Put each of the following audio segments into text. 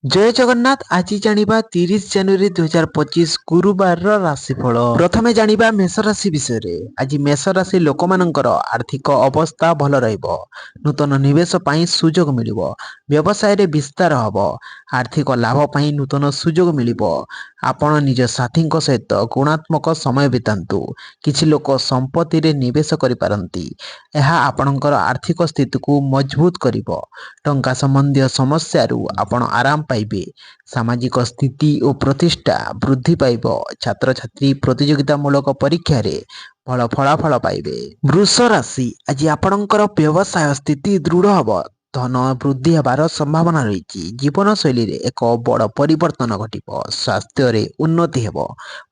जय जगन्नाथ। आज जानिबा 30 जनवरी 2025 गुरुवार राशिफल। प्रथमे जानिबा मेष राशि विषय। आज मेष राशि लोकमानंकर आर्थिक अवस्था भल रहिबो। नूतन निवेश पई सुजोग मिलिबो। व्यवसाय रे विस्तार हबो। आर्थिक लाभ पई नूतन सुजोग मिलिबो। आपण निज साथीଙ୍କ सहित गुणात्मक समय बितांतु। किछि लोक संपत्ति रे निवेश करि पारंती। ଏହା ଆପଣଙ୍କର ଆର୍ଥିକ ସ୍ଥିତିକୁ ମଜବୁତ କରିବ। ଟଙ୍କା ସମ୍ବନ୍ଧୀୟ ସମସ୍ୟାରୁ ଆପଣ ଆରାମ ପାଇବେ। ସାମାଜିକ ସ୍ଥିତି ଓ ପ୍ରତିଷ୍ଠା ବୃଦ୍ଧି ପାଇବ। ଛାତ୍ରଛାତ୍ରୀ ପ୍ରତିଯୋଗିତାମୂଳକ ପରୀକ୍ଷାରେ ଭଲ ଫଳାଫଳ ପାଇବେ। ବୃଷ ରାଶି ଆଜି ଆପଣଙ୍କର ବ୍ୟବସାୟ ସ୍ଥିତି ଦୃଢ଼ ହେବ। ଧନ ବୃଦ୍ଧି ହେବାର ସମ୍ଭାବନା ରହିଛି। ଜୀବନଶୈଳୀରେ ଏକ ବଡ଼ ପରିବର୍ତ୍ତନ ଘଟିବ। ସ୍ୱାସ୍ଥ୍ୟରେ ଉନ୍ନତି ହେବ।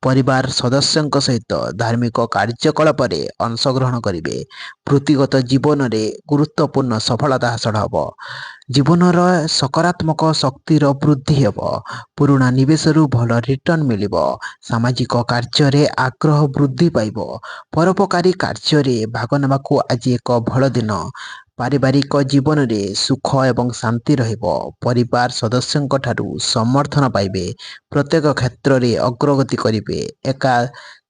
ପରିବାର ସଦସ୍ୟଙ୍କ ସହିତ ଧାର୍ମିକ କାର୍ଯ୍ୟକଳାପରେ ଅଂଶଗ୍ରହଣ କରିବେ। ବୃତ୍ତିଗତ ଜୀବନରେ ଗୁରୁତ୍ୱପୂର୍ଣ୍ଣ ସଫଳତା ହାସଲ ହେବ। ଜୀବନର ସକାରାତ୍ମକ ଶକ୍ତିର ବୃଦ୍ଧି ହେବ। ପୁରୁଣା ନିବେଶରୁ ଭଲ ରିଟର୍ଣ୍ଣ ମିଳିବ। ସାମାଜିକ କାର୍ଯ୍ୟରେ ଆଗ୍ରହ ବୃଦ୍ଧି ପାଇବ। ପରୋପକାରୀ କାର୍ଯ୍ୟରେ ଭାଗ ନେବାକୁ ଆଜି ଏକ ଭଲ ଦିନ। ପାରିବାରିକ ଜୀବନରେ ସୁଖ ଏବଂ ଶାନ୍ତି ରହିବ। ପରିବାର ସଦସ୍ୟଙ୍କ ଠାରୁ ସମର୍ଥନ ପାଇବେ। ପ୍ରତ୍ୟେକ କ୍ଷେତ୍ରରେ ଅଗ୍ରଗତି କରିବେ। ଏକା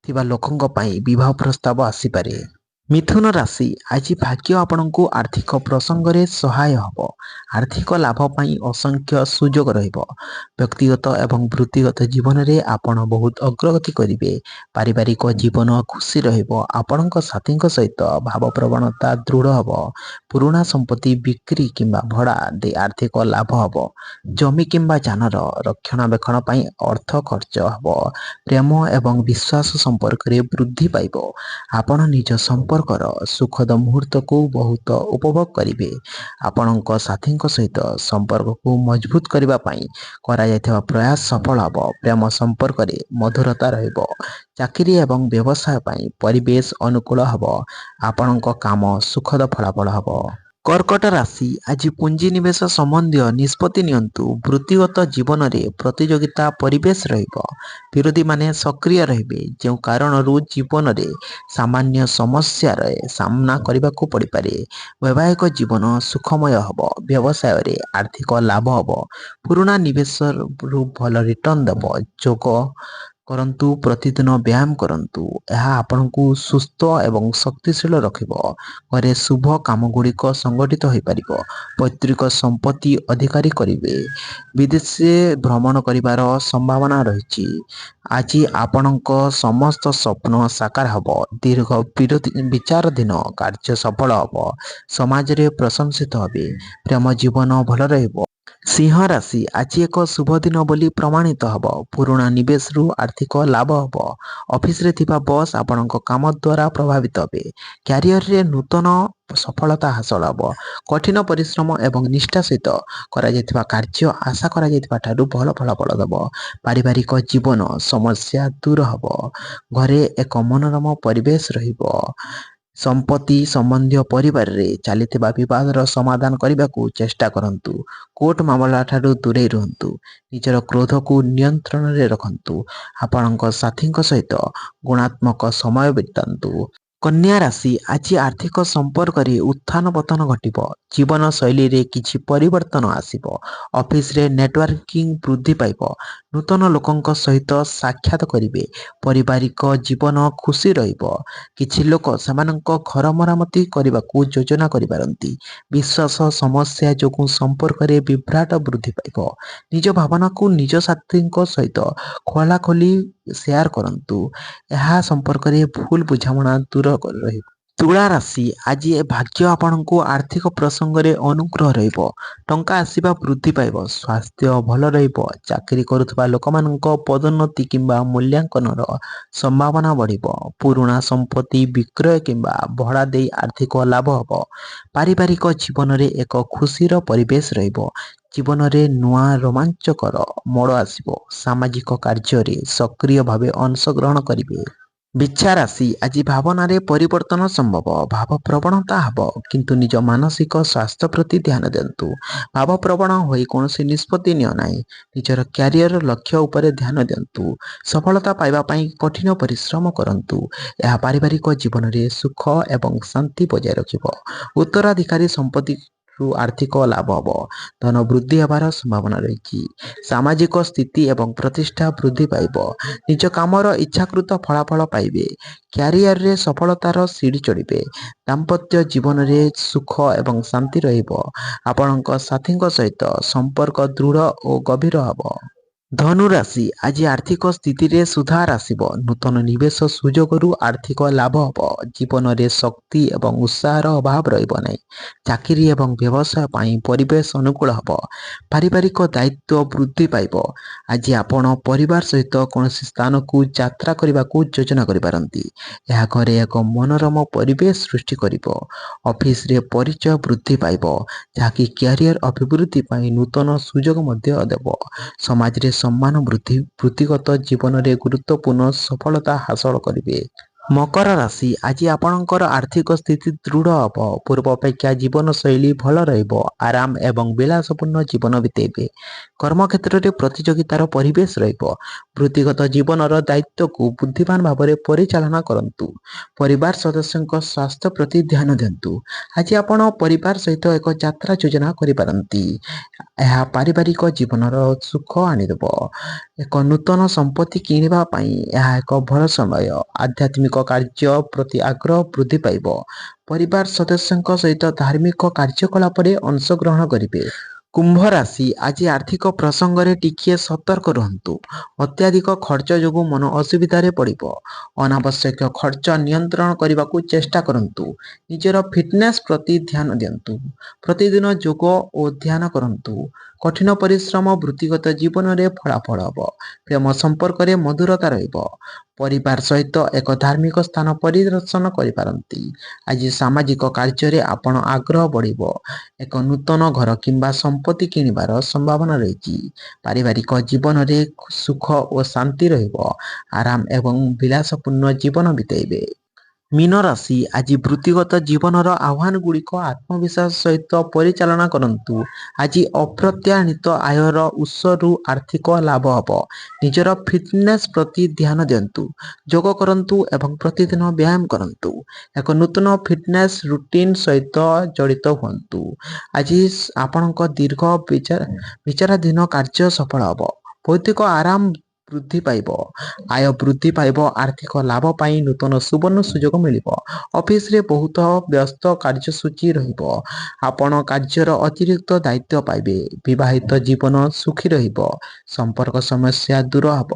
ଥିବା ଲୋକଙ୍କ ପାଇଁ ବିବାହ ପ୍ରସ୍ତାବ ଆସିପାରେ। ମିଥୁନ ରାଶି ଆଜି ଭାଗ୍ୟ ଆପଣଙ୍କୁ ଆର୍ଥିକ ପ୍ରସଙ୍ଗରେ ସହାୟ ହେବ। ଆର୍ଥିକ ଲାଭ ପାଇଁ ଅସଂଖ୍ୟ ସୁଯୋଗ ରହିବ। ବ୍ୟକ୍ତିଗତ ଏବଂ ବୃତ୍ତିଗତ ଜୀବନରେ ଆପଣ ବହୁତ ଅଗ୍ରଗତି କରିବେ। ପାରିବାରିକ ଜୀବନ ଖୁସି ରହିବ। ଆପଣଙ୍କ ସାଥୀଙ୍କ ସହିତ ଭାବପ୍ରବଣତା ଦୃଢ଼ ହେବ। ପୁରୁଣା ସମ୍ପତ୍ତି ବିକ୍ରି କିମ୍ବା ଭଡ଼ା ଦେଇ ଆର୍ଥିକ ଲାଭ ହେବ। ଜମି କିମ୍ବା ଯାନର ରକ୍ଷଣାବେକ୍ଷଣ ପାଇଁ ଅର୍ଥ ଖର୍ଚ୍ଚ ହେବ। ପ୍ରେମ ଏବଂ ବିଶ୍ୱାସ ସମ୍ପର୍କରେ ବୃଦ୍ଧି ପାଇବ। ଆପଣ ନିଜ ସମ୍ପର୍କର ସୁଖଦ ମୁହୂର୍ତ୍ତକୁ ବହୁତ ଉପଭୋଗ କରିବେ। ଆପଣଙ୍କ ସାଥୀଙ୍କ ସହିତ ସମ୍ପର୍କକୁ ମଜବୁତ କରିବା ପାଇଁ କରାଯାଇଥିବା ପ୍ରୟାସ ସଫଳ ହେବ। ପ୍ରେମ ସମ୍ପର୍କରେ ମଧୁରତା ରହିବ। ଚାକିରି ଏବଂ ବ୍ୟବସାୟ ପାଇଁ ପରିବେଶ ଅନୁକୂଳ ହେବ। ଆପଣଙ୍କ କାମ ସୁଖଦ ଫଳାଫଳ ହେବ। କର୍କଟ ରାଶି ଆଜି ପୁଞ୍ଜିନିବେଶ ସମ୍ବନ୍ଧୀୟ ନିଷ୍ପତ୍ତି ନିଅନ୍ତୁ। ବୃତ୍ତିଗତ ଜୀବନରେ ପ୍ରତିଯୋଗିତା ପରିବେଶ ରହିବ। ବିରୋଧୀମାନେ ସକ୍ରିୟ ରହିବେ। ଯେଉଁ କାରଣରୁ ଜୀବନରେ ସାମାନ୍ୟ ସମସ୍ୟାର ସାମ୍ନା କରିବାକୁ ପଡ଼ିପାରେ। ବୈବାହିକ ଜୀବନ ସୁଖମୟ ହେବ। ବ୍ୟବସାୟରେ ଆର୍ଥିକ ଲାଭ ହେବ। ପୁରୁଣା ନିବେଶରୁ ଭଲ ରିଟର୍ଣ୍ଣ ଦେବ। ଯୋଗ କରନ୍ତୁ। ପ୍ରତିଦିନ ବ୍ୟାୟାମ କରନ୍ତୁ। ଏହା ଆପଣଙ୍କୁ ସୁସ୍ଥ ଏବଂ ଶକ୍ତିଶାଳୀ ରଖିବ। ଘରେ ଶୁଭ କାମଗୁଡ଼ିକ ସଂଗଠିତ ହୋଇପାରିବ। ପୈତୃକ ସମ୍ପତ୍ତି ଅଧିକାରୀ କରିବେ। ବିଦେଶରେ ଭ୍ରମଣ କରିବାର ସମ୍ଭାବନା ରହିଛି। ଆଜି ଆପଣଙ୍କ ସମସ୍ତ ସ୍ୱପ୍ନ ସାକାର ହେବ। ଦୀର୍ଘ ବିଚାରାଧୀନ କାର୍ଯ୍ୟ ସଫଳ ହେବ। ସମାଜରେ ପ୍ରଶଂସିତ ହେବେ। ପ୍ରେମ ଜୀବନ ଭଲ ରହିବ। ସିଂହ ରାଶି ଆଜି ଏକ ଶୁଭ ଦିନ ବୋଲି ପ୍ରମାଣିତ ହେବ। ପୁରୁଣା ନିବେଶରୁ ଆର୍ଥିକ ଲାଭ ହେବ। ଅଫିସରେ ଥିବା ବସ୍ ଆପଣଙ୍କ କାମ ଦ୍ୱାରା ପ୍ରଭାବିତ ହେବେ। କ୍ୟାରିୟରରେ ନୂତନ ସଫଳତା ହାସଲ ହେବ। କଠିନ ପରିଶ୍ରମ ଏବଂ ନିଷ୍ଠା ସହିତ କରାଯାଇଥିବା କାର୍ଯ୍ୟ ଆଶା କରାଯାଇଥିବା ଠାରୁ ଭଲ ଫଳାଫଳ ଦେବ। ପାରିବାରିକ ଜୀବନ ସମସ୍ୟା ଦୂର ହେବ। ଘରେ ଏକ ମନୋରମ ପରିବେଶ ରହିବ। ସମ୍ପତ୍ତି ସମ୍ବନ୍ଧୀୟ ପରିବାରରେ ଚାଲିଥିବା ବିବାଦର ସମାଧାନ କରିବାକୁ ଚେଷ୍ଟା କରନ୍ତୁ। କୋର୍ଟ ମାମଲା ଠାରୁ ଦୂରେଇ ରୁହନ୍ତୁ। ନିଜର କ୍ରୋଧକୁ ନିୟନ୍ତ୍ରଣରେ ରଖନ୍ତୁ। ଆପଣଙ୍କ ସାଥୀଙ୍କ ସହିତ ଗୁଣାତ୍ମକ ସମୟ ବିତାନ୍ତୁ। କନ୍ୟା ରାଶି ଆଜି ଆର୍ଥିକ ସମ୍ପର୍କରେ ଉତ୍ଥାନ ପତନ ଘଟିବ। ଜୀବନଶୈଳୀରେ କିଛି ପରିବର୍ତ୍ତନ ଆସିବ। ଅଫିସରେ ନେଟୱାର୍କିଂ ବୃଦ୍ଧି ପାଇବ। ନୂତନ ଲୋକଙ୍କ ସହିତ ସାକ୍ଷାତ କରିବେ। ପାରିବାରିକ ଜୀବନ ଖୁସି ରହିବ। କିଛି ଲୋକ ସେମାନଙ୍କ ଘର ମରାମତି କରିବାକୁ ଯୋଜନା କରିପାରନ୍ତି। ବିଶ୍ୱାସ ସମସ୍ୟା ଯୋଗୁଁ ସମ୍ପର୍କରେ ବିଭ୍ରାଟ ବୃଦ୍ଧି ପାଇବ। ନିଜ ଭାବନାକୁ ନିଜ ସାଥୀଙ୍କ ସହିତ ଖୋଲାଖୋଲି ସେୟାର କରନ୍ତୁ। ଏହା ସମ୍ପର୍କରେ ଭୁଲ ବୁଝାମଣା ଦୂର ରହିବ। ତୁଳା ରାଶି ଆଜି ଭାଗ୍ୟ ଆପଣଙ୍କୁ ଆର୍ଥିକ ପ୍ରସଙ୍ଗରେ ଅନୁଗ୍ରହ ରହିବ। ଟଙ୍କା ଆସିବା ବୃଦ୍ଧି ପାଇବ। ସ୍ୱାସ୍ଥ୍ୟ ଭଲ ରହିବ। ଚାକିରି କରୁଥିବା ଲୋକମାନଙ୍କ ପଦୋନ୍ନତି କିମ୍ବା ମୂଲ୍ୟାଙ୍କନର ସମ୍ଭାବନା ବଢ଼ିବ। ପୁରୁଣା ସମ୍ପତ୍ତି ବିକ୍ରୟ କିମ୍ବା ଭଡ଼ା ଦେଇ ଆର୍ଥିକ ଲାଭ ହେବ। ପାରିବାରିକ ଜୀବନରେ ଏକ ଖୁସିର ପରିବେଶ ରହିବ। ଜୀବନରେ ନୂଆ ରୋମାଞ୍ଚକର ମୋଡ଼ ଆସିବ। ସାମାଜିକ କାର୍ଯ୍ୟରେ ସକ୍ରିୟ ଭାବେ ଅଂଶଗ୍ରହଣ କରିବେ। ବିଛା ରାଶି ଆଜି ଭାବନାରେ ପରିବର୍ତ୍ତନ ସମ୍ଭବ। ଭାବପ୍ରବଣତା ହେବ। କିନ୍ତୁ ନିଜ ମାନସିକ ସ୍ୱାସ୍ଥ୍ୟ ପ୍ରତି ଧ୍ୟାନ ଦିଅନ୍ତୁ। ଭାବପ୍ରବଣ ହୋଇ କୌଣସି ନିଷ୍ପତ୍ତି ନିଅ ନାହିଁ। ନିଜର କ୍ୟାରିୟର ଲକ୍ଷ୍ୟ ଉପରେ ଧ୍ୟାନ ଦିଅନ୍ତୁ। ସଫଳତା ପାଇବା ପାଇଁ କଠିନ ପରିଶ୍ରମ କରନ୍ତୁ। ଏହା ପାରିବାରିକ ଜୀବନରେ ସୁଖ ଏବଂ ଶାନ୍ତି ବଜାୟ ରଖିବ। ଉତ୍ତରାଧିକାରୀ ସମ୍ପତ୍ତି ଆର୍ଥିକ ଲାଭ ହେବ। ଧନ ବୃଦ୍ଧି ହେବାର ସମ୍ଭାବନା ରହିଛି। ସାମାଜିକ ସ୍ଥିତି ଏବଂ ପ୍ରତିଷ୍ଠା ବୃଦ୍ଧି ପାଇବ। ନିଜ କାମର ଇଚ୍ଛାକୃତ ଫଳାଫଳ ପାଇବେ। କ୍ୟାରିୟରରେ ସଫଳତାର ସିଡ଼ି ଚଢ଼ିବେ। ଦାମ୍ପତ୍ୟ ଜୀବନରେ ସୁଖ ଏବଂ ଶାନ୍ତି ରହିବ। ଆପଣଙ୍କ ସାଥୀଙ୍କ ସହିତ ସମ୍ପର୍କ ଦୃଢ଼ ଓ ଗଭୀର ହେବ। ଧନୁ ରାଶି ଆଜି ଆର୍ଥିକ ସ୍ଥିତିରେ ସୁଧାର ଆସିବ। ନୂତନ ନିବେଶ ସୁଯୋଗରୁ ଆର୍ଥିକ ଲାଭ ହେବ। ଜୀବନରେ ଶକ୍ତି ଏବଂ ଉତ୍ସାହର ଅଭାବ ରହିବ ନାହିଁ। ଚାକିରି ଏବଂ ବ୍ୟବସାୟ ପାଇଁ ପରିବେଶ ଅନୁକୂଳ ହେବ। ପାରିବାରିକ ଦାୟିତ୍ୱ ବୃଦ୍ଧି ପାଇବ। ଆଜି ଆପଣ ପରିବାର ସହିତ କୌଣସି ସ୍ଥାନକୁ ଯାତ୍ରା କରିବାକୁ ଯୋଜନା କରିପାରନ୍ତି। ଏହା ଘରେ ଏକ ମନୋରମ ପରିବେଶ ସୃଷ୍ଟି କରିବ। ଅଫିସରେ ପରିଚୟ ବୃଦ୍ଧି ପାଇବ, ଯାହାକି କ୍ୟାରିୟର ଅଭିବୃଦ୍ଧି ପାଇଁ ନୂତନ ସୁଯୋଗ ମଧ୍ୟ ଦେବ। ସମାଜରେ ସମ୍ମାନ ବୃଦ୍ଧି, ବୃତ୍ତିଗତ ଜୀବନରେ ଗୁରୁତ୍ୱପୂର୍ଣ୍ଣ ସଫଳତା ହାସଲ କରିବେ। ମକର ରାଶି ଆଜି ଆପଣଙ୍କର ଆର୍ଥିକ ସ୍ଥିତି ଦୃଢ଼ ହେବ। ପୂର୍ବ ଅପେକ୍ଷା ଜୀବନଶୈଳୀ ଭଲ ରହିବ। ଆରାମ ଏବଂ ବିଳାସପୂର୍ଣ୍ଣ ଜୀବନ ବିତେଇବେ। କର୍ମକ୍ଷେତ୍ରରେ ପ୍ରତିଯୋଗିତାର ପରିବେଶ ରହିବ। ବୃତ୍ତିଗତ ଜୀବନର ଦାୟିତ୍ୱକୁ ବୁଦ୍ଧିମାନ ଭାବରେ ପରିଚାଳନା କରନ୍ତୁ। ପରିବାର ସଦସ୍ୟଙ୍କ ସ୍ୱାସ୍ଥ୍ୟ ପ୍ରତି ଧ୍ୟାନ ଦିଅନ୍ତୁ। ଆଜି ଆପଣ ପରିବାର ସହିତ ଏକ ଯାତ୍ରା ଯୋଜନା କରିପାରନ୍ତି। ଏହା ପାରିବାରିକ ଜୀବନର ସୁଖ ଆଣିଦେବ। ଏକ ନୂତନ ସମ୍ପତ୍ତି କିଣିବା ପାଇଁ ଏହା ଏକ ଭଲ ସମୟ। ଆଧ୍ୟାତ୍ମିକ କାର୍ଯ୍ୟ ପ୍ରତି ଆଗ୍ରହ ବୃଦ୍ଧି ପାଇବ। ପରିବାର ସଦସ୍ୟଙ୍କ ସହିତ ଧାର୍ମିକ କାର୍ଯ୍ୟକଳାପରେ ଅଂଶଗ୍ରହଣ କରିବେ। କୁମ୍ଭ ରାଶି ଆଜି ଆର୍ଥିକ ପ୍ରସଙ୍ଗରେ ଟିକିଏ ସତର୍କ ରୁହନ୍ତୁ। ଅତ୍ୟଧିକ ଖର୍ଚ୍ଚ ଯୋଗୁଁ ମନ ଅସୁବିଧାରେ ପଡ଼ିବ। ଅନାବଶ୍ୟକ ଖର୍ଚ୍ଚ ନିୟନ୍ତ୍ରଣ କରିବାକୁ ଚେଷ୍ଟା କରନ୍ତୁ। ନିଜର ଫିଟନେସ୍ ପ୍ରତି ଧ୍ୟାନ ଦିଅନ୍ତୁ। ପ୍ରତିଦିନ ଯୋଗ ଓ ଧ୍ୟାନ କରନ୍ତୁ। କଠିନ ପରିଶ୍ରମ ବୃତ୍ତିଗତ ଜୀବନରେ ଫଳାଫଳ ହେବ। ପ୍ରେମ ସମ୍ପର୍କରେ ମଧୁରତା ରହିବ। ପରିବାର ସହିତ ଏକ ଧାର୍ମିକ ସ୍ଥାନ ପରିଦର୍ଶନ କରିପାରନ୍ତି। ଆଜି ସାମାଜିକ କାର୍ଯ୍ୟରେ ଆପଣ ଆଗ୍ରହ ବଢ଼ିବ। ଏକ ନୂତନ ଘର କିମ୍ବା ସମ୍ପତ୍ତି କିଣିବାର ସମ୍ଭାବନା ରହିଛି। ପାରିବାରିକ ଜୀବନରେ ସୁଖ ଓ ଶାନ୍ତି ରହିବ। ଆରାମ ଏବଂ ବିଳାସପୂର୍ଣ୍ଣ ଜୀବନ ବିତେଇବେ। ମୀନ ରାଶି ଆଜି ବୃତ୍ତିଗତ ଜୀବନର ଆହ୍ୱାନଗୁଡ଼ିକ ଆତ୍ମବିଶ୍ୱାସ ସହିତ ପରିଚାଳନା କରନ୍ତୁ। ଆଜି ଅପ୍ରତ୍ୟାଶିତ ଆୟର ଉତ୍ସରୁ ଆର୍ଥିକ ଲାଭ ହେବ। ନିଜର ଫିଟନେସ୍ ପ୍ରତି ଧ୍ୟାନ ଦିଅନ୍ତୁ। ଯୋଗ କରନ୍ତୁ ଏବଂ ପ୍ରତିଦିନ ବ୍ୟାୟାମ କରନ୍ତୁ। ଏକ ନୂତନ ଫିଟନେସ୍ ରୁଟିନ୍ ସହିତ ଜଡ଼ିତ ହୁଅନ୍ତୁ। ଆଜି ଆପଣଙ୍କ ଦୀର୍ଘ ବିଚାରାଧୀନ କାର୍ଯ୍ୟ ସଫଳ ହେବ। ଭୌତିକ ଆରାମ ବୃଦ୍ଧି ପାଇବ। ଆୟ ବୃଦ୍ଧି ପାଇବ। ଆର୍ଥିକ ଲାଭ ପାଇଁ ନୂତନ ସୁବର୍ଣ୍ଣ ସୁଯୋଗ ମିଳିବ। ଅଫିସରେ ବହୁତ ବ୍ୟସ୍ତ କାର୍ଯ୍ୟସୂଚୀ ରହିବ। ଆପଣ କାର୍ଯ୍ୟର ଅତିରିକ୍ତ ଦାୟିତ୍ୱ ପାଇବେ। ବିବାହିତ ଜୀବନ ସୁଖୀ ରହିବ। ସମ୍ପର୍କ ସମସ୍ୟା ଦୂର ହେବ।